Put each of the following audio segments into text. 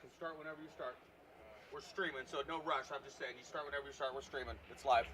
can start whenever you start. We're streaming, so no rush. I'm just saying, you start whenever you start. We're streaming. It's live.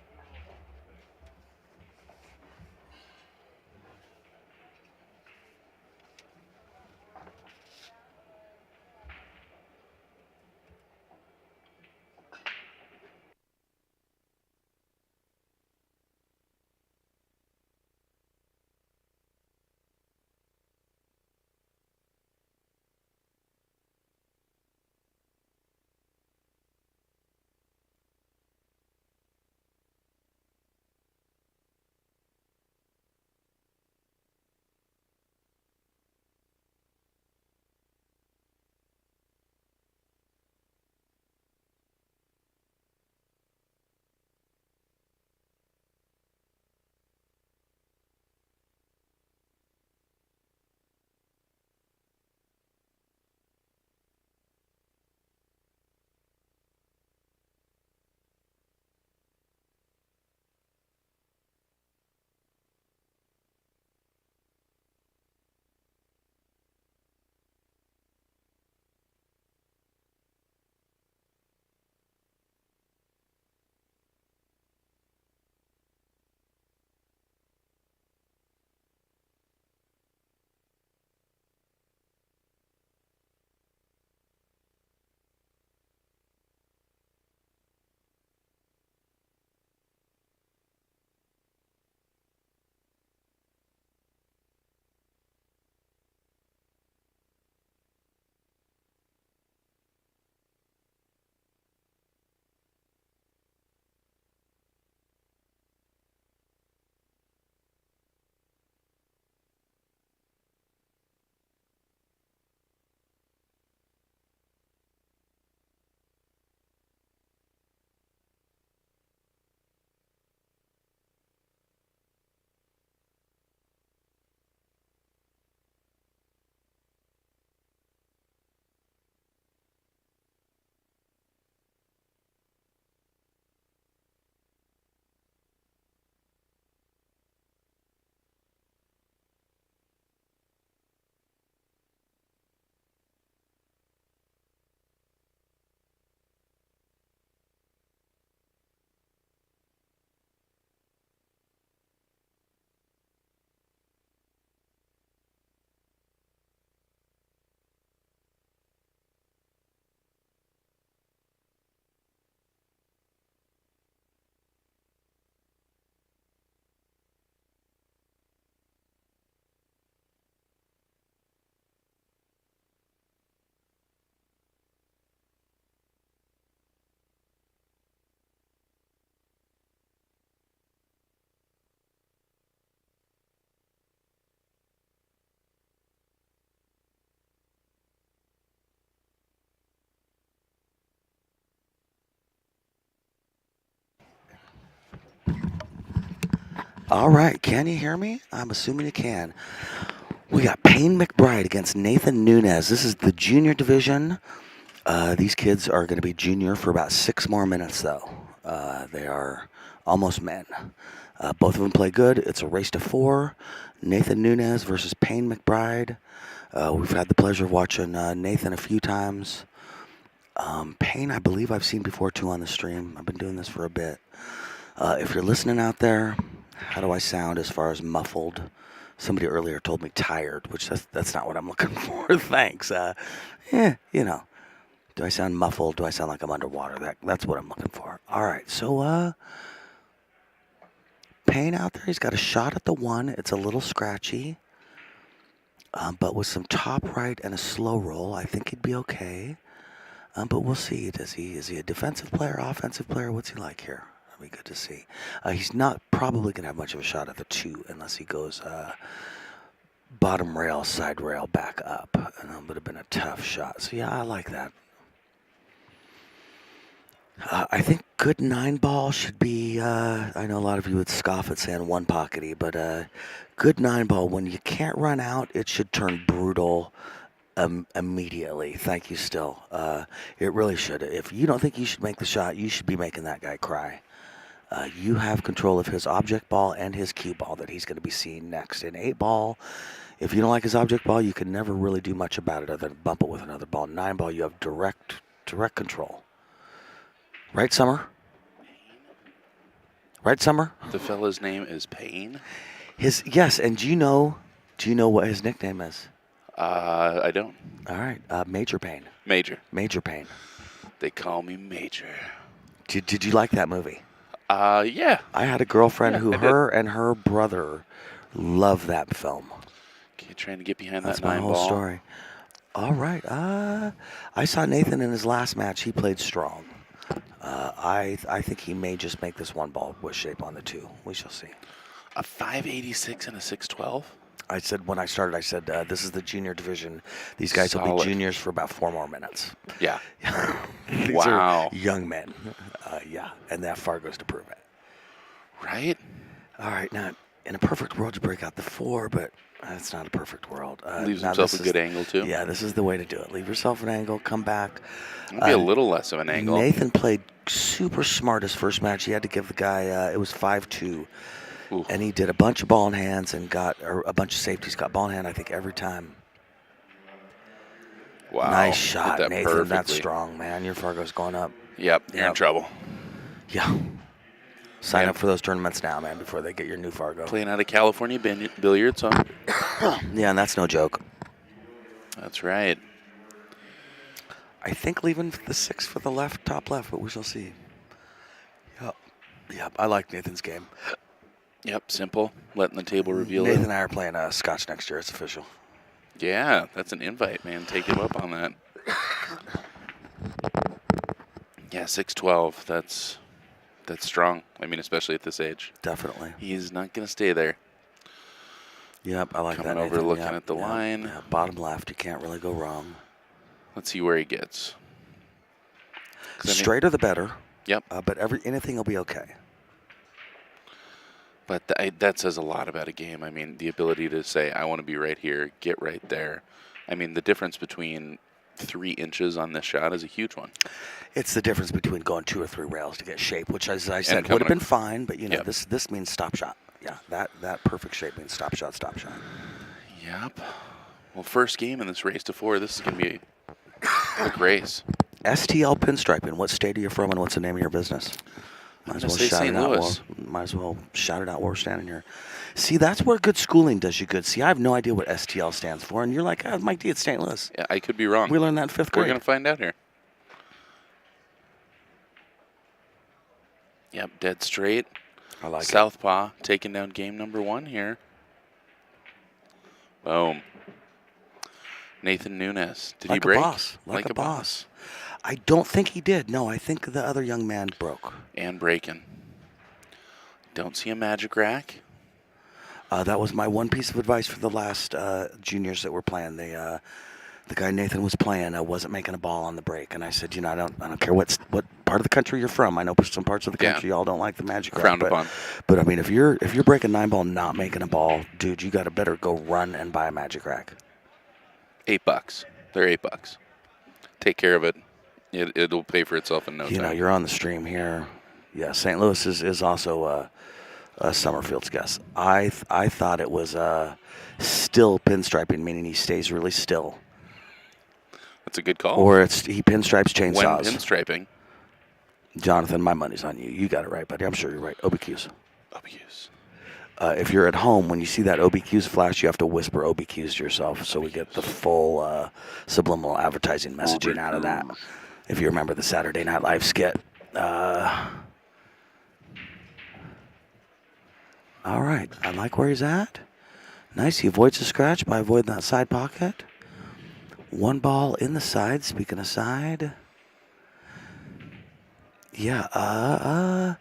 All right, can you hear me? I'm assuming you can. We got Payne McBride against Nathan Nunes. This is the junior division. These kids are going to be junior for about 6 more minutes, though. They are almost men. Both of them play good. It's a race to 4. Nathan Nunes versus Payne McBride. We've had the pleasure of watching Nathan a few times. Payne, I believe I've seen before, too, on the stream. I've been doing this for a bit. If you're listening out there, how do I sound as far as muffled? Somebody earlier told me tired, which that's not what I'm looking for. Thanks. You know. Do I sound muffled? Do I sound like I'm underwater? That's what I'm looking for. All right, so Payne out there, he's got a shot at the 1. It's a little scratchy, but with some top right and a slow roll, I think he'd be okay. But we'll see. Is he a defensive player, offensive player? What's he like here? That'll be good to see. He's not probably going to have much of a shot at the 2 unless he goes bottom rail, side rail, back up. And that would have been a tough shot. So, yeah, I like that. I think good 9-ball should be, I know a lot of you would scoff at saying 1-pockety, but good 9-ball, when you can't run out, it should turn brutal immediately. Thank you still. It really should. If you don't think you should make the shot, you should be making that guy cry. You have control of his object ball and his cue ball that he's going to be seeing next. In 8-ball, If you don't like his object ball, you can never really do much about it other than bump it with another ball. 9 ball, you have direct control. Right, Summer? Right, Summer? The fella's name is Payne. Yes, and do you know what his nickname is? I don't. All right, Major Payne. Major Payne. They call me Major. Did you like that movie? Yeah. I had a girlfriend Yeah, who I did. her and her brother loved that film. Okay, trying to get behind That's that my 9 whole ball. story. All right. I saw Nathan in his last match. He played strong. I think he may just make this 1 ball with shape on the 2. We shall see. A 586 and a 612. I said when I started, this is the junior division. These guys will be Solid. juniors for about 4 more minutes. Yeah. These Wow. are young men. Yeah, and that far goes to prove it. Right? All right, now in a perfect world, you break out the 4, but it's not a perfect world. Leaves now himself this a good is- angle, too. Yeah, this is the way to do it. Leave yourself an angle, come back. Maybe a little less of an angle. Nathan played super smart his first match. He had to give the guy, it was 5-2. Ooh. And he did a bunch of ball in hands and or a bunch of safeties. Got ball in hand, I think, every time. Wow. Nice Hit shot, that Nathan. perfectly. That's strong, man. Your Fargo's going up. Yep, you're in Yep. trouble. Yeah. Sign Man. up for those tournaments now, man, before they get your new Fargo. Playing out of California billiards, huh? Yeah, and that's no joke. That's right. I think leaving the 6 for the left, top left, but we shall see. Yep. I like Nathan's game. Yep, simple. Letting the table reveal Nathan it. and I are playing Scotch next year. It's official. Yeah, that's an invite, man. Take him up on that. Yeah, 612. That's strong. I mean, especially at this age. Definitely. He's not going to stay there. Yep, I like Coming that. over, Nathan. looking Yep, at the yep, line. yep. Bottom left, you can't really go wrong. Let's see where he gets. 'Cause I mean- Straighter the better. Yep. But anything will be okay. But that says a lot about a game. I mean, the ability to say, I want to be right here, get right there. I mean, the difference between 3 inches on this shot is a huge one. It's the difference between going 2 or 3 rails to get shape, which, as I said, coming would have been fine. But Yep. this means stop shot. Yeah, that perfect shape means stop shot, stop shot. Yep. Well, first game in this race to 4. This is going to be a quick race. STL pinstriping. What state are you from, and what's the name of your business? I'm gonna say St. Louis. Might as well shout it out while we're standing here. See, that's where good schooling does you good. See, I have no idea what STL stands for, and you're like, Mike D, it's St. Louis. Yeah, I could be wrong. We learned that in 5th We're grade. going to find out here. Yep, dead straight. I like it. Southpaw taking down game number 1 here. Boom. Nathan Nunes. Did he Like a break? boss. Like a boss. I don't think he did. No, I think the other young man broke. And breaking. Don't see a magic rack. That was my one piece of advice for the last juniors that were playing. The guy Nathan was playing wasn't making a ball on the break, and I said, I don't care what part of the country you're from. I know some parts of the country y'all don't like the magic Frowned rack, upon. but I mean, if you're breaking 9 ball not making a ball, dude, you got to better go run and buy a magic rack. $8. They're $8. Take care of it. It'll pay for itself in no time. You're on the stream here. Yeah, St. Louis is also Summerfield's guess. I thought it was still pinstriping, meaning he stays really still. That's a good call. Or he pinstripes when chainsaws. pinstriping. Jonathan, my money's on you. You got it right, buddy. I'm sure you're right. OBQs. Obvious. If you're at home, when you see that OBQs flash, you have to whisper OBQs to yourself so we get the full subliminal advertising messaging out of that. If you remember the Saturday Night Live skit. All right. I like where he's at. Nice. He avoids a scratch by avoiding that side pocket. 1 ball in the side. Speaking of side. Yeah.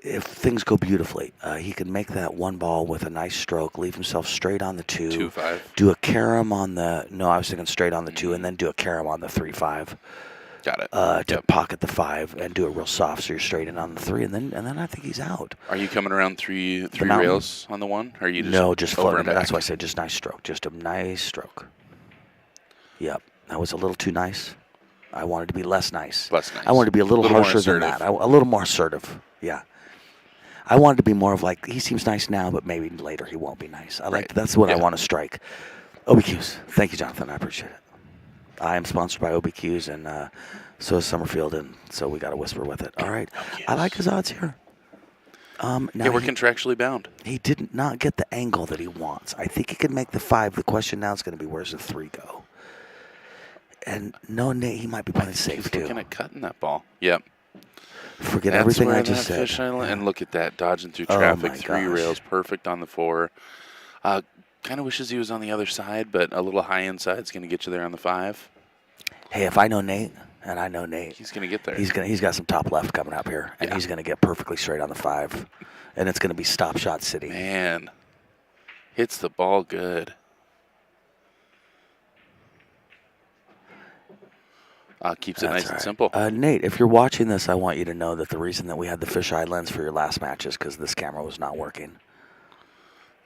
If things go beautifully, he can make that 1 ball with a nice stroke, leave himself straight on the 2. 2-5. Do a carom on the... No, I was thinking straight on the 2, and then do a carom on the 3-5. Got it. To pocket the 5 and do it real soft, so you're straight in on the 3, and then I think he's out. Are you coming around three mountain. rails on the 1? Or are you Just over floating. and back? That's why I said just nice stroke. Just a nice stroke. Yep. That was a little too nice. I wanted to be less nice. Less nice. I wanted to be a little more harsher than assertive. that. A little more assertive. Yeah. I wanted to be more of like, he seems nice now, but maybe later he won't be nice. Right. That's what I Yeah. want to strike. OBQs. Thank you, Jonathan. I appreciate it. I am sponsored by OBQs, and so is Summerfield, and so we got to whisper with it. All right. I like his odds here. Now Yeah, we're contractually bound. he did not get the angle that he wants. I think he could make the 5. The question now is going to be, where's the 3 go? And no, Nate, he might be playing safe, too. Looking at cutting that ball. Yep. Forget That's everything where I just that said. fish island, and look at that, dodging through Oh, traffic, my 3 gosh. rails, perfect on the 4. Kind of wishes he was on the other side, but a little high inside is going to get you there on the 5. Hey, if I know Nate, and I know Nate, He's going to get there. he's got some top left coming up here, and Yeah. he's going to get perfectly straight on the 5, and it's going to be stop shot city. Man, hits the ball good. Keeps it That's nice all and right. simple. Nate, if you're watching this, I want you to know that the reason that we had the fisheye lens for your last match is because this camera was not working.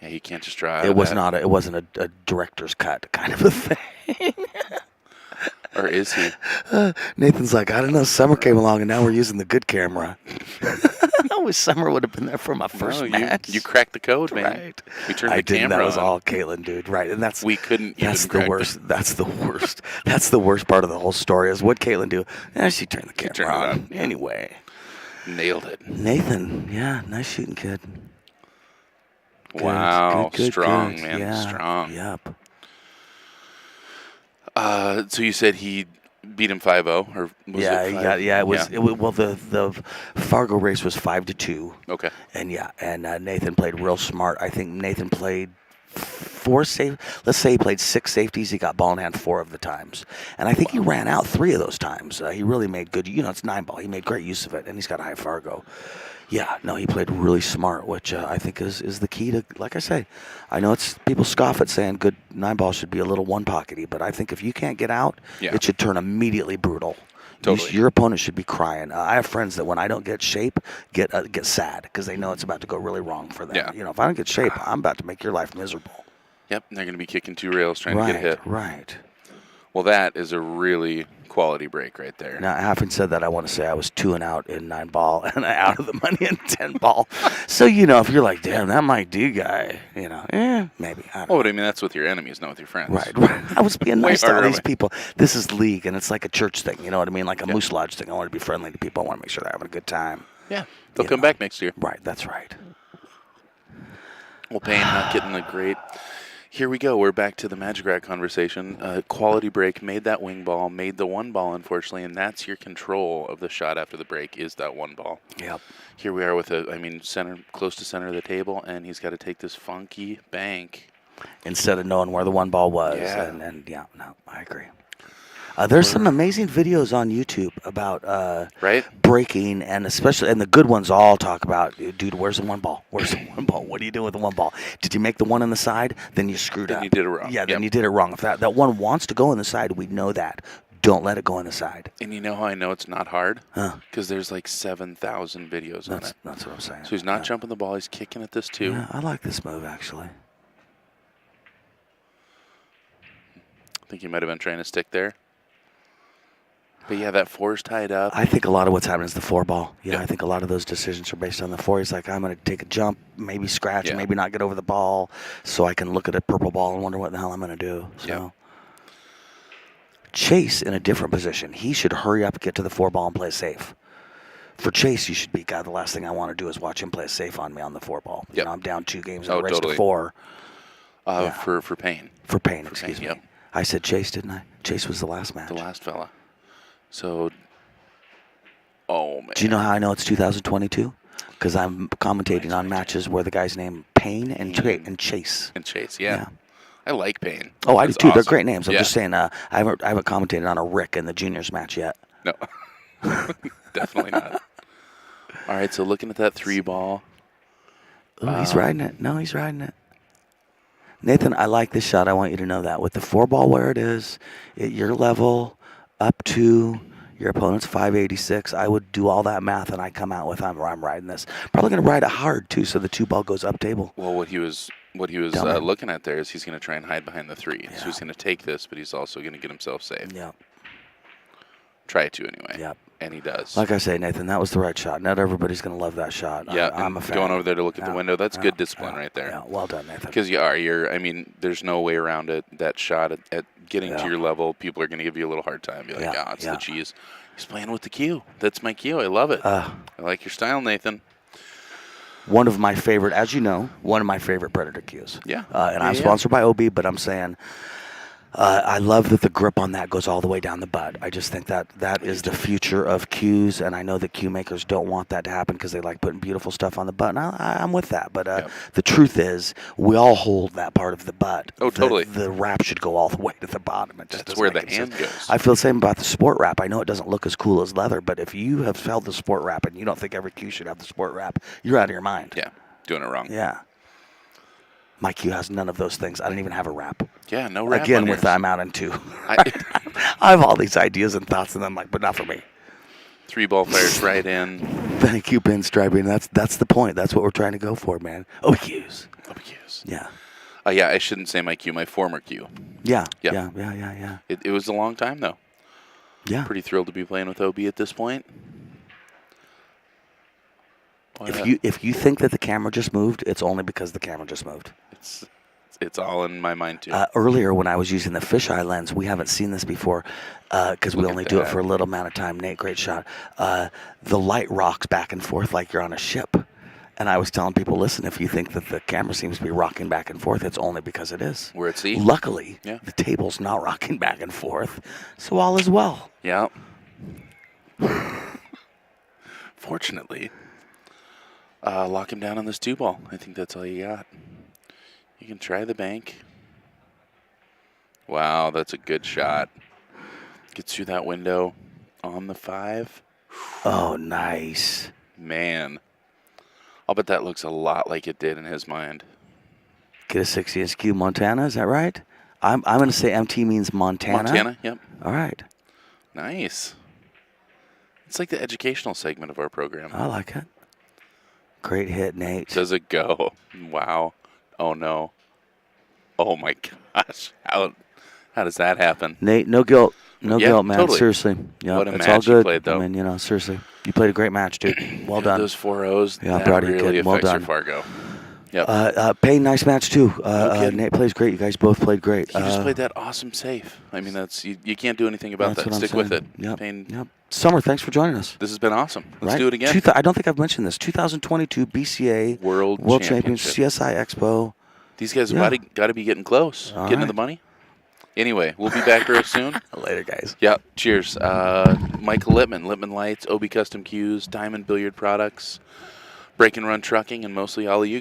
Yeah, you can't just draw out It of was that. not. It wasn't a director's cut kind of a thing. Or is he? Nathan's like, I don't know. Summer came along, and now we're using the good camera. I wish Summer would have been there for my first match. You cracked the code, man. Right. We turned I the didn't. camera That was on. all Caitlin, dude. Right, and that's We couldn't that's even the worst. That's the worst. That's the worst part of the whole story. Is what Caitlin do? Yeah, she turned the camera turned it on. on, yeah. Anyway, Nailed it. Nathan, yeah, nice shooting, kid. Good, Wow, good, strong, good. man, Yeah. strong. Yep. So you said he beat him 5-0, or was Yeah, it he 5? got. Yeah, it was. Well, the Fargo race was 5-2. Okay. And Nathan played real smart. I think Nathan played 4 safe. Let's say he played 6 safeties. He got ball in hand 4 of the times, and I think he ran out 3 of those times. He really made good. It's 9 ball. He made great use of it, and he's got a high Fargo. Yeah, no, he played really smart, which I think is the key to. Like I say, I know it's people scoff at saying good 9 ball should be a little one pockety, but I think if you can't get out, it should turn immediately brutal. Totally. Your opponent should be crying. I have friends that when I don't get shape, get sad because they know it's about to go really wrong for them. Yeah. If I don't get shape, I'm about to make your life miserable. Yep, and they're going to be kicking 2 rails trying Right, to get a hit. right. Well, that is a really quality break right there. Now, having said that, I want to say I was 2 and out in 9 ball and out of the money in 10 ball. So, if you're like, damn, that might do, guy, maybe. I don't know. Well, but I mean, that's with your enemies, not with your friends. Right. I was being Way nice to all harder these way. people. This is league, and it's like a church thing. You know what I mean? Like a Moose Lodge thing. I want to be friendly to people. I want to make sure they're having a good time. Yeah, they'll You come know. back next year. Right. That's right. Well, Payne not getting the great. Here we go. We're back to the Magic Rack conversation. Quality break, made that wing ball, made the 1 ball, unfortunately, and that's your control of the shot after the break is that 1 ball. Yep. Here we are with center, close to center of the table, and he's got to take this funky bank. Instead of knowing where the 1 ball was. Yeah. And I agree. There's some amazing videos on YouTube about Right? breaking, and especially, and the good ones all talk about, dude, where's the 1 ball? Where's the 1 ball? What are you doing with the 1 ball? Did you make the 1 on the side? Then you screwed Then up. you did it wrong. Yeah, then Yep. you did it wrong. If that 1 wants to go on the side, we know that. Don't let it go on the side. And you know how I know it's not hard? Huh. Because there's like 7,000 videos on it. That's what I'm saying. So he's not jumping the ball. He's kicking at this too. Yeah, I like this move, actually. I think he might have been trying to stick there. But yeah, that 4's tied up. I think a lot of what's happening is the 4 ball. Yeah, Yeah. I think a lot of those decisions are based on the 4. He's like, I'm going to take a jump, maybe scratch, Yeah. maybe not get over the ball, so I can look at a purple ball and wonder what the hell I'm going to do. So, Yeah. Chase in a different position. He should hurry up, get to the 4 ball, and play safe. For Chase, you should be, God, the last thing I want to do is watch him play safe on me on the 4 ball. Yep. I'm down 2 games in Oh, a race totally. to 4 For Payne. for Payne, excuse Payne, me. yep. I said Chase, didn't I? Chase was the last match. The last fella. So, oh man. Do you know how I know it's 2022? Because I'm commentating on matches where the guy's named Payne and Chase. And Chase, yeah. Yeah. I like Payne. Oh, I do That's too. They're awesome. great names. I'm Yeah. just saying, I haven't commentated on a Rick in the juniors match yet. No, definitely not. All right, so looking at that 3 ball. Ooh, he's riding it. No, he's riding it. Nathan, I like this shot. I want you to know that. With the 4 ball where it is, at your level, up to your opponent's 586, I would do all that math, and I come out with I'm riding this. Probably going to ride it hard, too, so the 2 ball goes up table. Well, what he was Dumber. looking at there is he's going to try and hide behind the 3. Yeah. So he's going to take this, but he's also going to get himself safe. Yep. Try to anyway. Yep. And he does. Like I say, Nathan, that was the right shot. Not everybody's going to love that shot. Yeah, I'm a fan. going over there to look at the window, that's good discipline right there. Yeah, well done, Nathan. Because I mean, there's no way around it. That shot at getting to your level, people are going to give you a little hard time. Be like, it's the cheese. He's playing with the cue. That's my cue. I love it. I like your style, Nathan. One of my favorite, as you know, one of my favorite Predator cues. Yeah. And I'm sponsored by OB, but I'm saying I love that the grip on that goes all the way down the butt. I just think that is the future of cues, and I know that cue makers don't want that to happen because they like putting beautiful stuff on the butt, and I'm with that. But the truth is, we all hold that part of the butt. Oh, totally. The wrap should go all the way to the bottom. That's where the hand goes. I feel the same about the sport wrap. I know it doesn't look as cool as leather, but if you have held the sport wrap and you don't think every cue should have the sport wrap, you're out of your mind. Yeah, doing it wrong. Yeah. My cue has none of those things. I don't even have a wrap. Yeah, no wrap. Again, with I'm out in two. I have all these ideas and thoughts, and I'm like, but not for me. 3-ball fires right in. Thank you, pinstriping. That's the point. That's what we're trying to go for, man. OBQs. Yeah. Yeah, I shouldn't say my cue, my former cue. Yeah. It was a long time, though. Yeah. Pretty thrilled to be playing with OB at this point. If you think that the camera just moved, it's only because the camera just moved. It's all in my mind, too. Earlier, when I was using the fisheye lens, we haven't seen this before because we only do it for a little amount of time. Nate, great shot. The light rocks back and forth like you're on a ship. And I was telling people, listen, if you think that the camera seems to be rocking back and forth, it's only because it is. We're at sea. Luckily, the table's not rocking back and forth, so all is well. Yeah. Fortunately. Lock him down on this 2-ball. I think that's all you got. You can try the bank. Wow, that's a good shot. Gets through that window on the 5. Oh, nice. Man. I'll bet that looks a lot like it did in his mind. Get a 60-inch cue, Montana, is that right? I'm going to say MT means Montana. Montana, yep. All right. Nice. It's like the educational segment of our program. I like it. Great hit, Nate. Does it go? Wow. Oh, no. Oh, my gosh. How does that happen? Nate, no guilt. No guilt, man. Totally. Seriously. Yeah, what a it's match all good. you played, though. I mean, seriously. You played a great match, dude. Well done. Those 4 O's, yeah, that proud of you, really kid. Well affects done. your Fargo. Yep. Payne, nice match, too. Nate plays great. You guys both played great. You just played that awesome safe. I mean, you can't do anything about that. Stick with it. Yep. Payne, yep. Summer, thanks for joining us. This has been awesome. Let's do it again. I don't think I've mentioned this. 2022 BCA World Champions, CSI EXPO. These guys have got to be getting close. Getting to the money. Anyway, we'll be back very soon. Later, guys. Yeah, cheers. Michael Littman Lights, OB Custom Cues, Diamond Billiard Products, Break and Run Trucking, and mostly all of you guys.